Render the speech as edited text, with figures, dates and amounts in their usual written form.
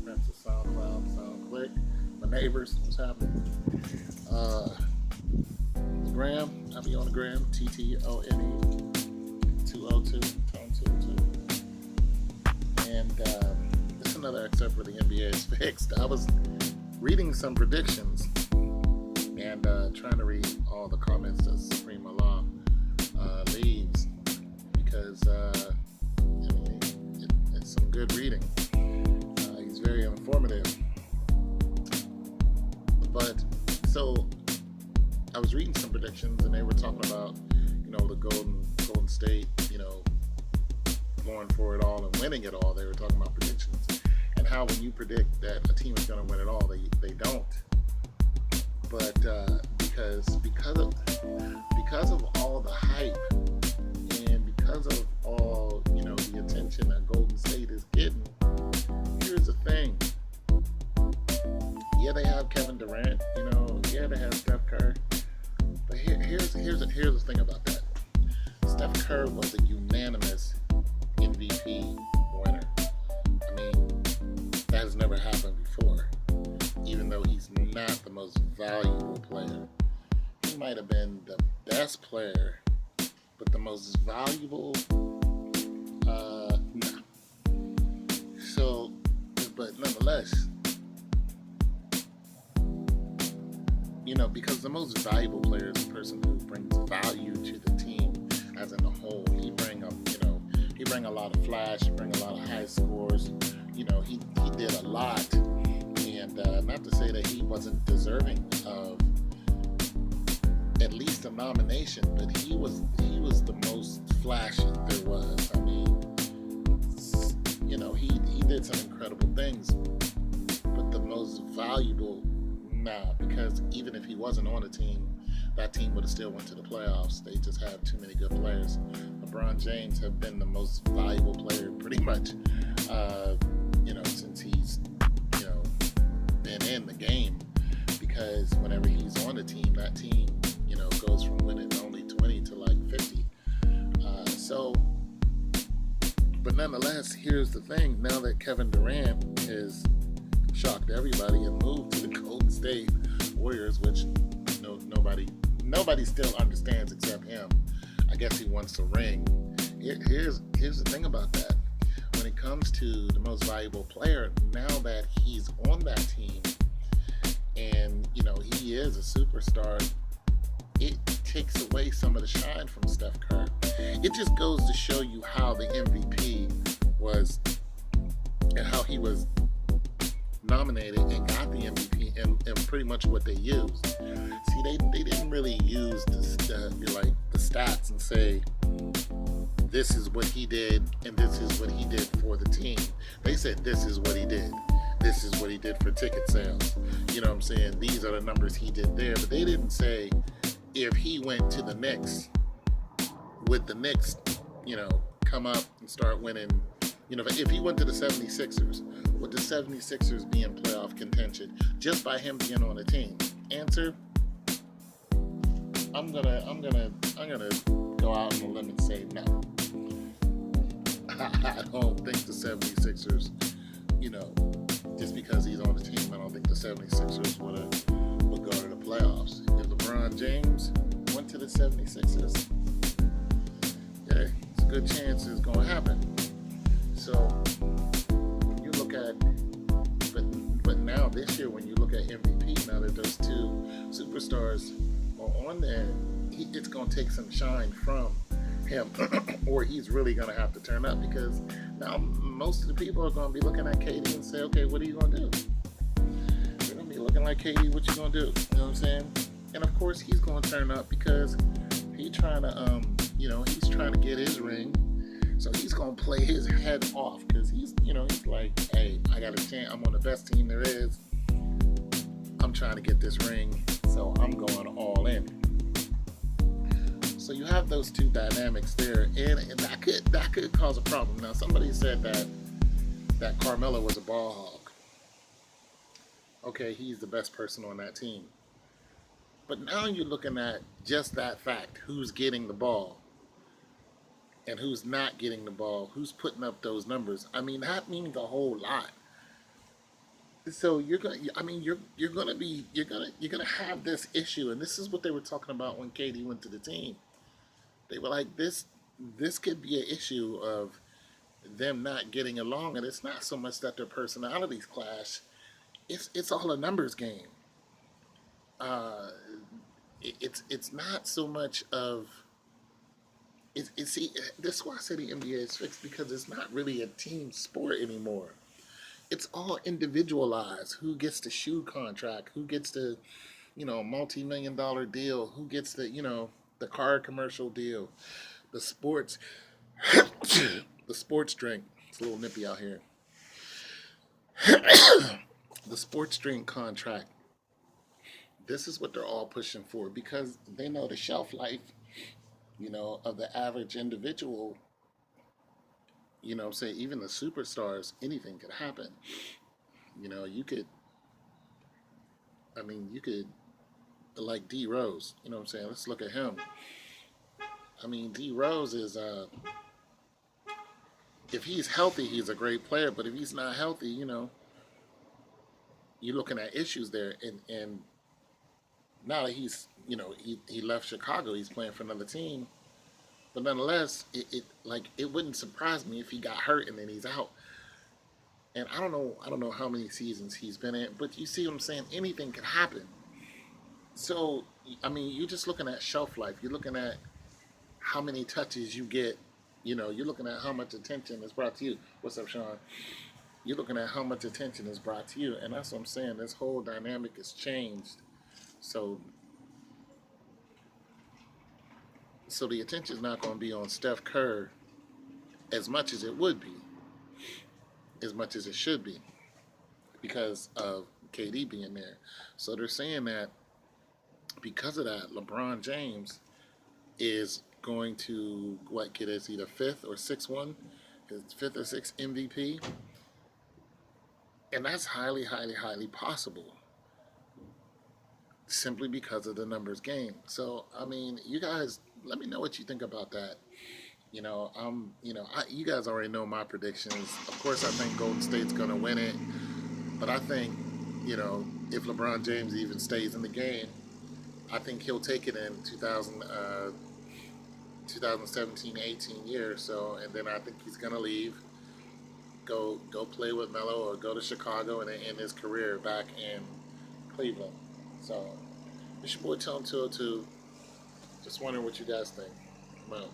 Princess, SoundCloud, SoundClick, my neighbors, what's happening? The gram, I'll be on the gram, TTONE 202, Tone 202. And this is another excerpt for the NBA is fixed. I was reading some predictions and trying to read all the comments that Supreme Allah leaves because it's some good reading. He's very informative. But so I was reading some predictions and they were talking about, the Golden State, going for it all and winning it all. They were talking about predictions and how when you predict that a team is going to win it all, they don't. But because of all the hype and because of all the attention that Golden State is getting, here's the thing. Yeah, they have Kevin Durant. Yeah, they have Steph Curry. But here's the thing about that. Steph Curry was a unanimous MVP winner. I mean, that has never happened before. Even though he's not the most valuable player, he might have been the best player, but the most valuable, no. So, but nonetheless, because the most valuable player is the person who brings value to the team as in a whole. He bring a lot of flash, he bring a lot of high scores. He did a lot, and not to say that he wasn't deserving of at least a nomination, but he was the most flashy there was. I mean, he did some incredible things, but the most valuable. Nah, because even if he wasn't on the team, that team would have still went to the playoffs. They just have too many good players. LeBron James have been the most valuable player pretty much, since he's, been in the game. Because whenever he's on the team, that team, goes from winning only 20 to like 50. But nonetheless, here's the thing. Now that Kevin Durant is shocked everybody and moved to the Golden State Warriors, which nobody still understands except him. I guess he wants a ring. Here's the thing about that. When it comes to the most valuable player, now that he's on that team and he is a superstar, it takes away some of the shine from Steph Curry. It just goes to show you how the MVP was and how he was nominated and got the MVP and pretty much what they used. See, they didn't really use the stats and say this is what he did and this is what he did for the team. They said this is what he did. This is what he did for ticket sales. You know what I'm saying? These are the numbers he did there. But they didn't say if he went to the Knicks, would the Knicks, come up and start winning. If he went to the 76ers, would the 76ers be in playoff contention just by him being on the team? Answer: I'm gonna go out on a limb and say no. I don't think the 76ers, just because he's on the team, I don't think the 76ers would go to the playoffs. If LeBron James went to the 76ers, yeah, it's a good chance it's gonna happen. So when you look at, but now this year when you look at MVP, now that those two superstars are on there, it's going to take some shine from him, or he's really going to have to turn up because now most of the people are going to be looking at KD and say, okay, what are you going to do? They're going to be looking like KD, what you going to do? You know what I'm saying? And of course he's going to turn up because he's trying to, he's trying to get his ring. So he's going to play his head off because he's like, hey, I got a chance. I'm on the best team there is. I'm trying to get this ring, so I'm going all in. So you have those two dynamics there, and that could cause a problem. Now, somebody said that Carmelo was a ball hog. Okay, he's the best person on that team. But now you're looking at just that fact, who's getting the ball. And who's not getting the ball, who's putting up those numbers. I mean, that means a whole lot. So you're gonna, I mean, you're gonna be, you're gonna have this issue, and this is what they were talking about when Katie went to the team. They were like, this could be an issue of them not getting along, and it's not so much that their personalities clash. It's all a numbers game. Uh, it's not so much of see, this is why I say the NBA is fixed, because it's not really a team sport anymore. It's all individualized. Who gets the shoe contract? Who gets the, multi-million-dollar deal? Who gets the, the car commercial deal? The sports, the sports drink. It's a little nippy out here. The sports drink contract. This is what they're all pushing for because they know the shelf life, of the average individual. Say even the superstars, anything could happen. You could, you could, like D Rose. You know what I'm saying? Let's look at him. I mean, D Rose is, if he's healthy, he's a great player. But if he's not healthy, you're looking at issues there. And now that he left Chicago, he's playing for another team. But nonetheless, it wouldn't surprise me if he got hurt and then he's out. And I don't know how many seasons he's been in, but you see what I'm saying? Anything could happen. So, you're just looking at shelf life. You're looking at how many touches you get. You're looking at how much attention is brought to you. What's up, Sean? You're looking at how much attention is brought to you, and that's what I'm saying. This whole dynamic has changed. So, the attention is not going to be on Steph Curry as much as it would be, as much as it should be, because of KD being there. So they're saying that because of that, LeBron James is going to get his either fifth or sixth one, his fifth or sixth MVP, and that's highly, highly, highly possible, simply because of the numbers game. So you guys, let me know what you think about that. You guys already know my predictions. Of course, I think Golden State's going to win it, but I think, if LeBron James even stays in the game, I think he'll take it in 2017-18 year. So, and then I think he's going to leave, go play with Melo or go to Chicago and end his career back in Cleveland. So, it's your boy Tom 202. Just wondering what you guys think. Come on.